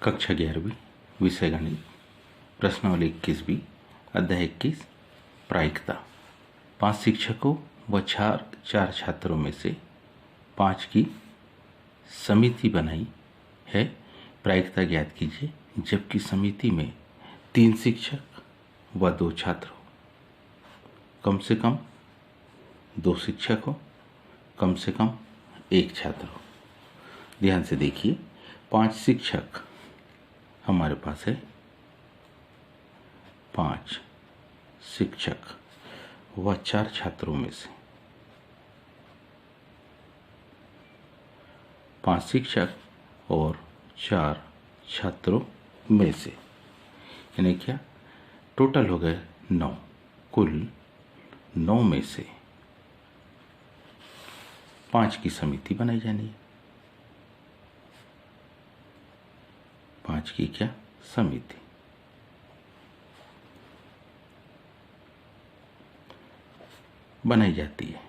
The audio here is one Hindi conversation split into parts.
कक्षा 11वीं विषय गणित प्रश्नावली 21वीं अध्याय 21 प्रायिकता। 5 शिक्षकों व 4 छात्रों में से 5 की समिति बनाई है। प्रायिकता ज्ञात कीजिए। जबकि समिति में 3 शिक्षक व 2 छात्र हो, कम से कम 2 शिक्षक हो, कम से कम 1 छात्र हो। ध्यान से देखिए, 5 शिक्षक हमारे पास है, 5 शिक्षक व 4 छात्रों में से 5 शिक्षक और 4 छात्रों में से, यानी क्या, टोटल हो गए 9। कुल 9 में से 5 की समिति बनाई जानी है। 5 की क्या समिति बनाई जाती है।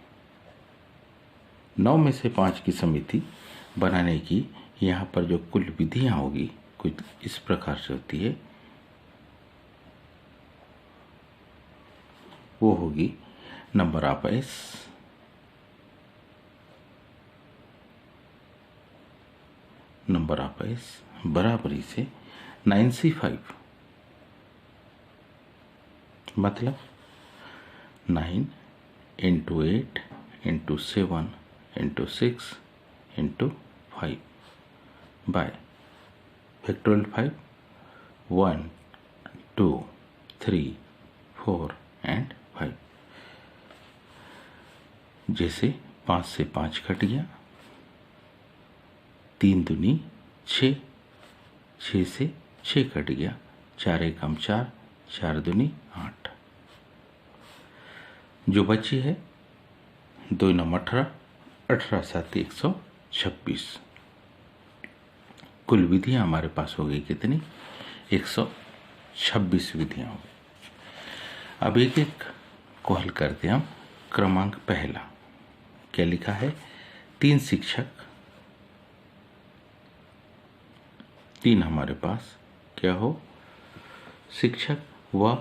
9 में से 5 की समिति बनाने की यहाँ पर जो कुल विधियां होगी कुछ इस प्रकार से होती है। वो होगी number of S, number of S बराबरी से 9C5, मतलब 9 × 8 × 7 × 6 × 5 बाय फैक्टोरियल 5 1 2 3 4 एंड 5। जैसे 5 से 5 कट गया, 3 दूनी 6, 6 से 6 कट गया, 4 एकम 4, 4 दूनी 8। जो बची है 2 9 18, 18 7 126। कुल विधियां हमारे पास हो गई कितनी? 126 विधियां हो गई। अब एक एक को हल करते हैं हम। क्रमांक पहला क्या लिखा है? 3 शिक्षक, 3 हमारे पास क्या हो? शिक्षक व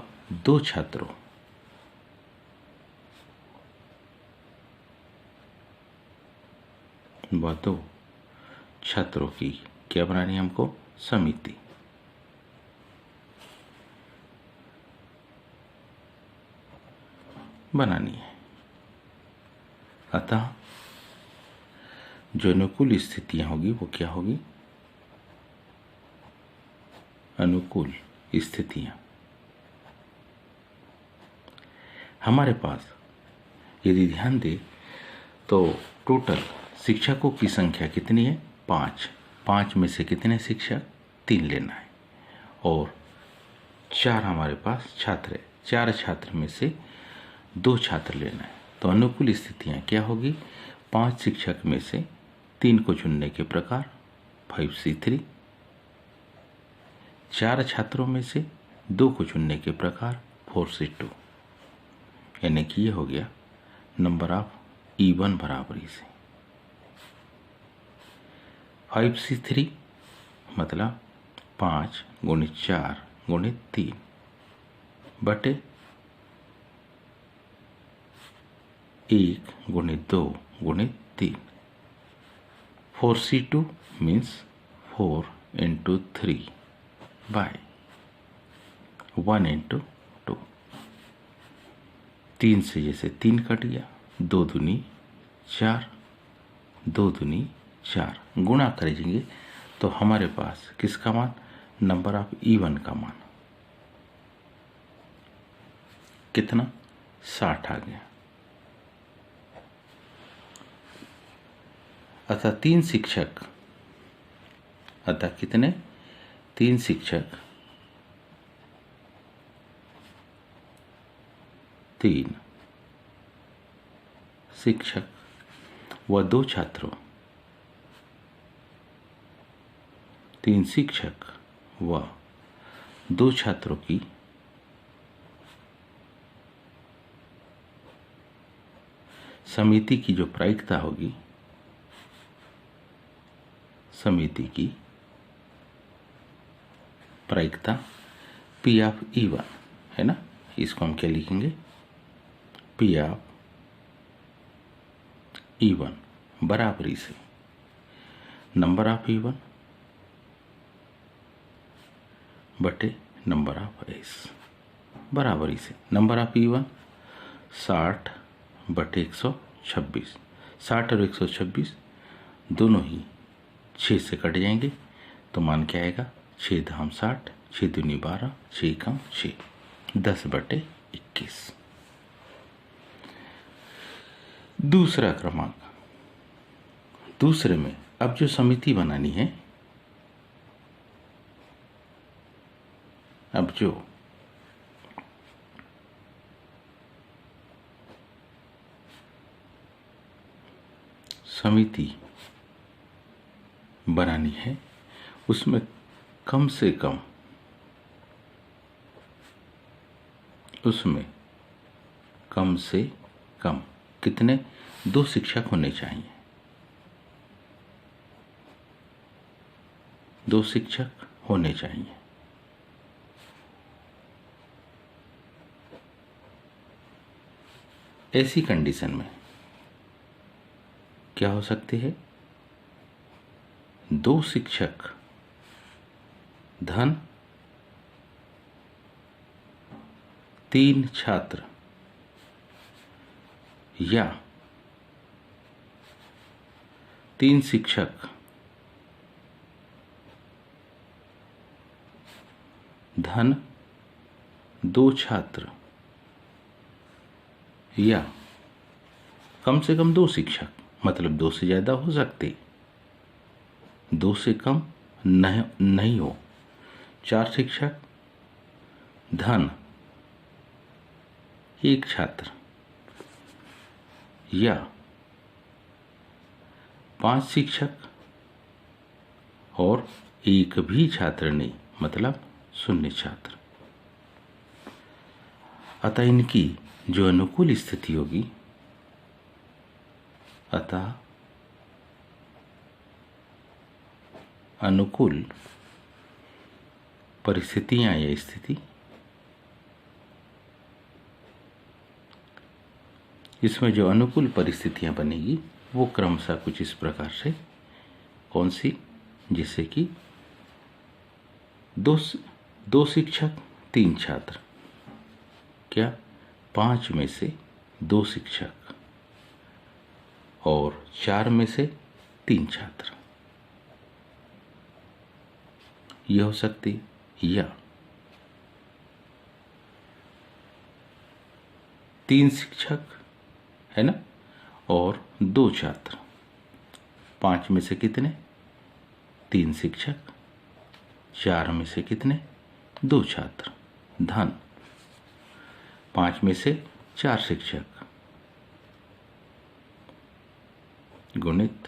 2 छात्रों। व 2 छात्रों की क्या बनानी है हमको? समिति। बनानी है। अतः जो अनुकूल स्थितियां होगी वो क्या होगी? अनुकूल स्थितियां। हमारे पास यदि ध्यान दे तो टोटल शिक्षकों की संख्या कितनी है? 5। 5 में से कितने शिक्षक? 3 लेना है। और 4 हमारे पास छात्र है, 4 छात्र में से 2 छात्र लेना है। तो अनुकूल स्थितियां क्या होगी? 5 शिक्षक में से 3 को चुनने के प्रकार 5C3, 4 छात्रों में से 2 को चुनने के प्रकार 4C2, यानी कि ये हो गया नंबर ऑफ E1 बराबरी से 5C3, मतलब 5 × 4 × 3 बटे 1 × 2 × 3। 4C2 means 4 × 3 bye 1 × 2। 3 से जैसे 3 कट गया, 2 दूनी 4, 2 दूनी 4, गुणा करेंगे तो हमारे पास किसका मान? नंबर ऑफ E1 का मान कितना? 60 आ गया। अतः 3 शिक्षक, अतः कितने? 3 शिक्षक, 3 शिक्षक व 2 छात्रों। 3 शिक्षक व 2 छात्रों की समिति की जो प्रायिकता होगी, समिति की प्रायिकता पी ऑफ E1 है ना, इसको हम क्या लिखेंगे, पी ऑफ E1 बराबरी से नंबर ऑफ E1 बटे नंबर ऑफ S बराबरी से नंबर ऑफ E1 60 बटे 126, 60 और 126 दोनों ही 6 से कट जाएंगे तो मान क्या आएगा, 6 धाम 60, 6 दूनी 12, 6 कम 6, 10 बटे 21। दूसरा क्रमांक, दूसरे में अब जो समिति बनानी है, अब जो समिति बनानी है उसमें कम से कम, उसमें कम से कम कितने, 2 शिक्षक होने चाहिए, 2 शिक्षक होने चाहिए। ऐसी कंडीशन में क्या हो सकती है, 2 शिक्षक धन 3 छात्र या 3 शिक्षक धन 2 छात्र या कम से कम 2 शिक्षक, मतलब 2 से ज़्यादा हो सकते, 2 से कम नहीं हो, 4 शिक्षक धन 1 छात्र या 5 शिक्षक और 1 भी छात्र नहीं, मतलब 0 छात्र। अतः इनकी जो अनुकूल स्थिति होगी, अतः अनुकूल परिस्थितियां या स्थिति, इसमें जो अनुकूल परिस्थितियां बनेगी वो क्रमशः कुछ इस प्रकार से, कौन सी, जैसे कि 2 शिक्षक 3 छात्र, क्या 5 में से 2 शिक्षक और 4 में से 3 छात्र, यह हो सकती है। या 3 शिक्षक है ना और 2 छात्र, 5 में से कितने, 3 शिक्षक, 4 में से कितने, 2 छात्र, धन 5 में से 4 शिक्षक गुणित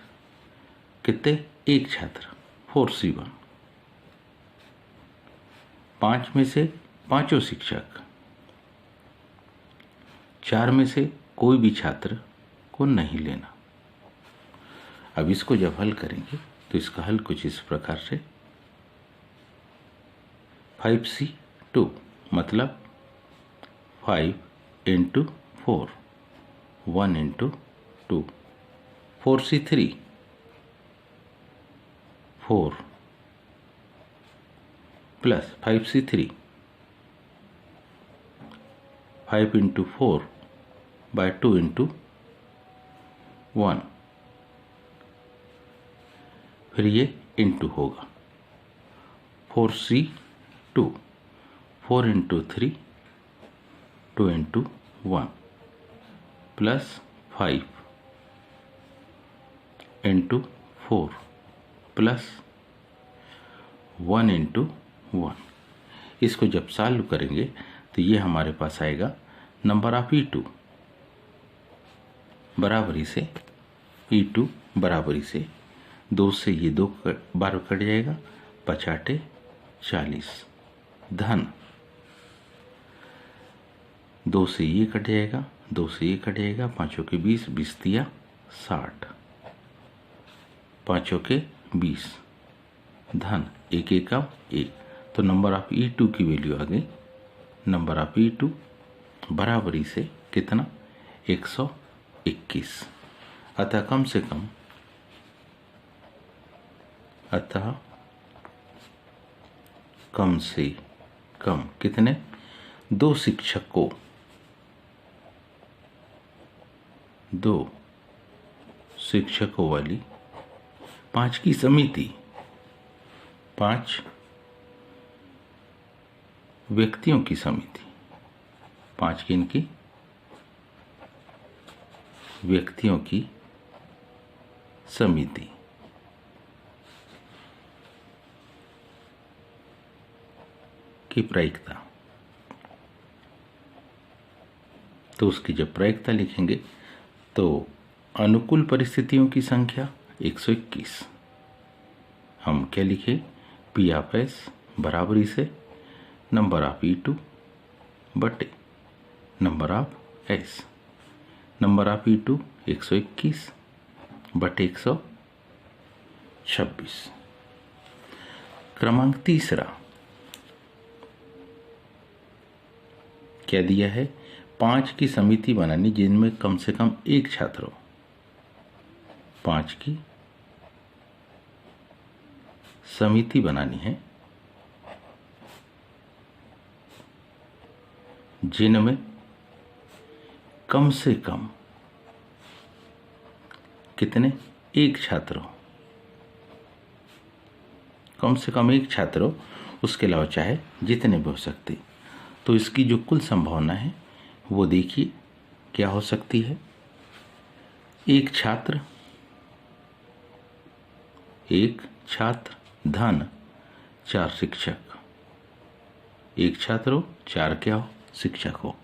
कितने, 1 छात्र, 4C1, 5 में से 5 शिक्षक, 4 में से कोई भी छात्र को नहीं लेना। अब इसको जब हल करेंगे तो इसका हल कुछ इस प्रकार से, 5C2 मतलब 5 × 4, 1 × 2, 4C3 4 प्लस 5C3 5 × 4 by 2 × 1, फिर ये इंटू होगा 4C2 4 × 3 2 × 1 प्लस 5 × 4 प्लस 1 × 1। इसको जब सॉल्व करेंगे तो ये हमारे पास आएगा नंबर ऑफ E2 बराबरी से, E2 बराबरी से 2 से ये 2 बार कट जाएगा, 5 × 40, धन 2 से ये कट जाएगा, 2 से ये कट जाएगा, 5 के 20, 20 दिया 60, 5 के 20, धन 1 1 का 1, तो तो नंबर ऑफ E2 की वैल्यू आ गई, नंबर ऑफ E2 बराबरी से कितना 121। अतः कम से कम कितने 2 शिक्षकों वाली 5 की समिति, 5 व्यक्तियों की समिति, 5 किनकी व्यक्तियों की समिति की प्रायिकता। तो उसकी जब प्रायिकता लिखेंगे तो अनुकूल परिस्थितियों की संख्या 121। हम क्या लिखे, P ऑफ S बराबरी से नंबर ऑफ E2 बटे number of S। Number of E2 121 बटे 126। क्रमांक तीसरा क्या दिया है, 5 की समिति बनानी जिनमें कम से कम एक छात्र हो। 5 की समिति बनानी है जिनमें कम से कम कितने एक छात्र हो, कम से कम एक छात्र हो, उसके अलावा चाहे जितने भी हो सकते। तो इसकी जो कुल संभावना है वो देखिए क्या हो सकती है, एक छात्र धन 4 शिक्षक, एक छात्र हो 4 क्या हो शिक्षक हो।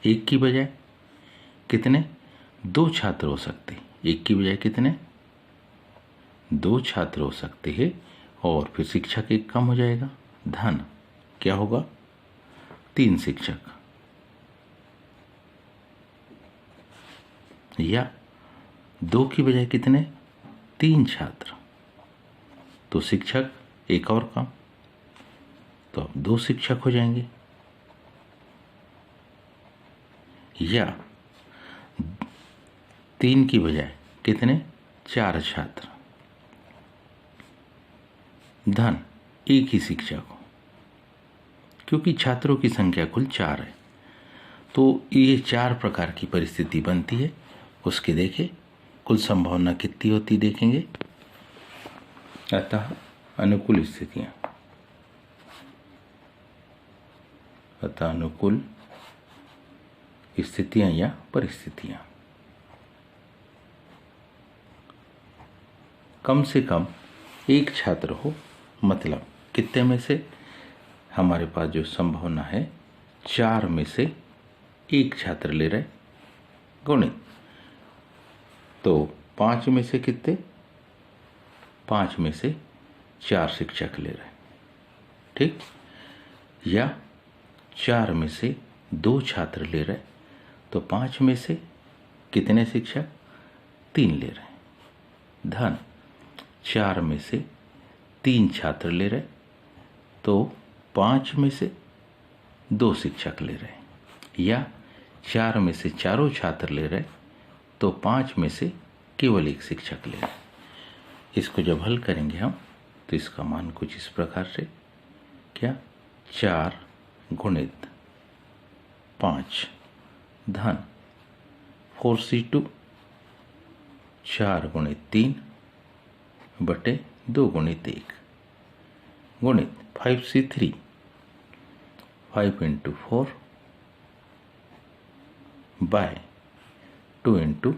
एक की बजाय कितने 2 छात्र हो सकते, एक की बजाय कितने 2 छात्र हो सकते हैं। और फिर शिक्षक एक कम हो जाएगा, धन क्या होगा 3 शिक्षक, या 2 की बजाय कितने 3 छात्र, तो शिक्षक एक और कम, तो अब 2 शिक्षक हो जाएंगे। या 3 की बजाय कितने 4 छात्र, धन एक ही शिक्षक हो, क्योंकि छात्रों की संख्या कुल 4 है। तो ये 4 प्रकार की परिस्थिति बनती है। उसके देखें कुल संभावना कितनी होती देखेंगे। अतः अनुकूल स्थितियां या परिस्थितियां, कम से कम एक छात्र हो, मतलब कितने में से हमारे पास जो संभावना है 4 में से एक छात्र ले रहे गुणित, तो 5 में से कितने 5 में से 4 शिक्षक ले रहे, ठीक। या 4 में से 2 छात्र ले रहे, तो 5 में से कितने शिक्षक 3 ले रहे, धन 4 में से 3 छात्र ले रहे, तो 5 में से 2 शिक्षक ले रहे। या 4 में से चारों छात्र ले रहे, तो 5 में से केवल एक शिक्षक ले रहे। इसको जब हल करेंगे हम तो इसका मान कुछ इस प्रकार से, क्या 4 गुणित 5 धन 4C2 4 गुणित 3 बटे 2 गुणित 1 गुणित 5C3 5 into 4 by 2 into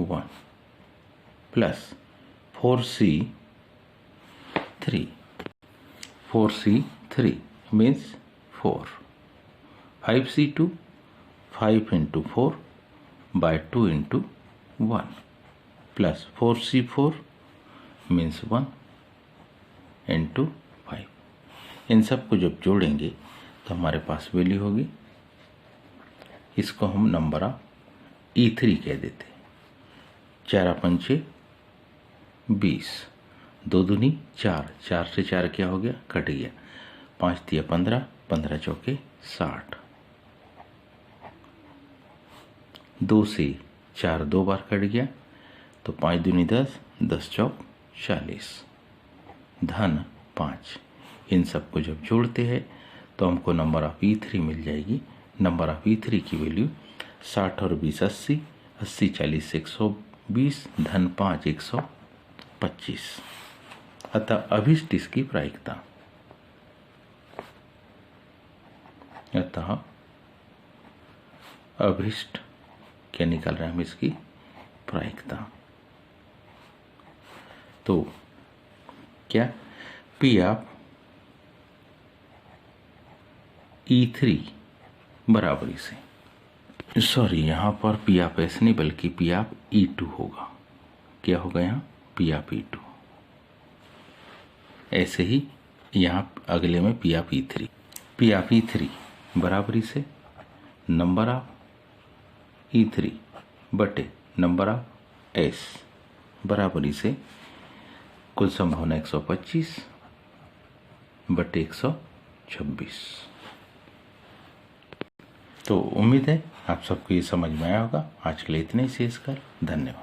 1 plus 4C3 means 4 5C2 5 into 4 by 2 into 1 plus 4C4 means 1 into 5। इन सब को जब जोड़ेंगे तो हमारे पास वैल्यू होगी, इसको हम नंबर ऑफ E3 कह देते। 4 पंचे 20, 2 दूनी 4, 4 से 4 क्या हो गया कट गया, 5 तिया 15, 15 चौके 60। 2 से 4 2 बार कट गया तो 5 दूनी 10, 10 चौक 40, धन 5। इन सबको जब जोड़ते हैं तो हमको नंबर ऑफ E3 मिल जाएगी। नंबर ऑफ E3 की वैल्यू 60 और 20 80, 80 40 120, धन 5 125। अतः अभिष्ट इसकी प्रायिकता। अतः अभिष्ट क्या निकाल रहे हैं हम इसकी प्रायिकता। तो क्या P ऑफ E3 बराबरी से, सॉरी यहाँ पर P ऑफ S नहीं बल्कि P ऑफ E2 होगा। क्या होगा यहाँ P ऑफ E2। ऐसे ही यहाँ अगले में P of E3। P of E3 बराबरी से नंबर ऑफ E3 बटे नंबर ऑफ S बराबरी से कुल संभावना 125 बटे 126। तो उम्मीद है आप सबको ये समझ में आया होगा। आज के लिए इतने ही शेष कर, धन्यवाद।